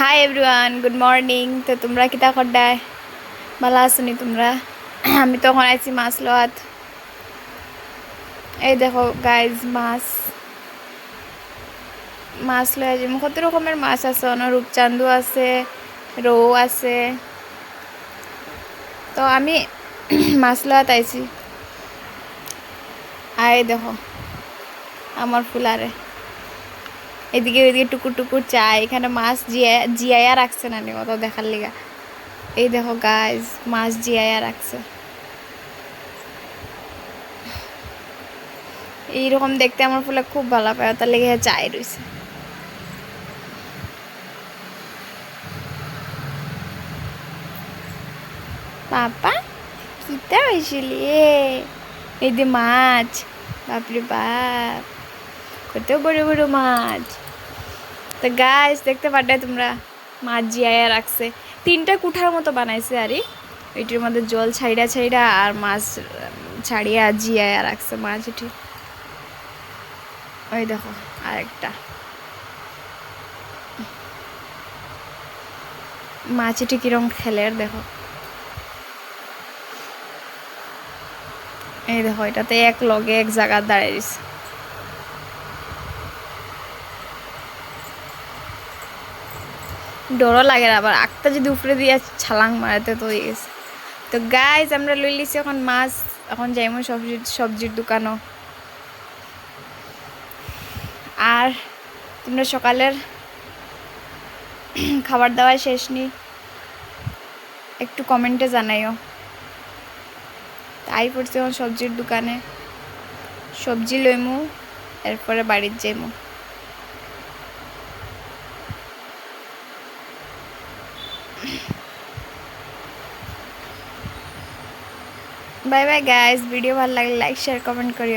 Hi everyone, good morning. তো তোমরা কিতা করডায়? ভালো আছো নি তোমরা? আমি তখন আইছি মাছ লওয়াত। এই দেখো গাইজ, মাছ মাছ লয়ে যাবো। কত রকমের মাছ আছে, রূপচান্দু আছে, রৌ আছে। তো আমি মাছ লওয়াত আইছি। আর এই দেখো আমার ফুলারে এদিকে ওইদিকে টুকুর টুকুর চাই। এখানে মাছ জিয়াইয়া রাখছে না নি অত দেখার লিগা। এই দেখো গাইজ, মাছ জিয়াইয়া রাখছে। এইরকম দেখতে আমার ফুলে খুব ভালো পায়, তার লেগে চাই রয়েছে। পাপা কিতা হয়েছিলি? এই যে মাছ, বাপরে বাপ, কত বড় বড় মাছ। তো গাইস দেখতে পারলে তোমরা, মাছ জিয়াইয়া রাখছে। 3টা কুঠার মতো বানাইছে আর এটির মধ্যে জল ছাইড়া ছাইড়া আর মাছ ছাড়িয়া জিয়াইয়া রাখছে মাছ এটি। ওই দেখো আরেকটা মাছ এটি কিরম খেলের দেখো। এই দেখো এটাতে এক লগে এক জায়গা দাঁড়িয়ে দিছে। ডরও লাগে, আবার একটা যদি উপরে দিয়ে ছালাং মারাতে তো হয়ে গেছে। তো গাইজ আমরা লই লিছি এখন মাছ। এখন যাইমো সবজির দোকানও। আর তোমরা সকালের খাবার দাবার শেষ নি, একটু কমেন্টে জানাইও। তাই পড়ছি এখন সবজির দোকানে, সবজি লইমু, এরপরে বাড়ির যাইমু। বাই বাই গাইজ, ভিডিও ভালো লাগলে লাইক শেয়ার কমেন্ট করিও।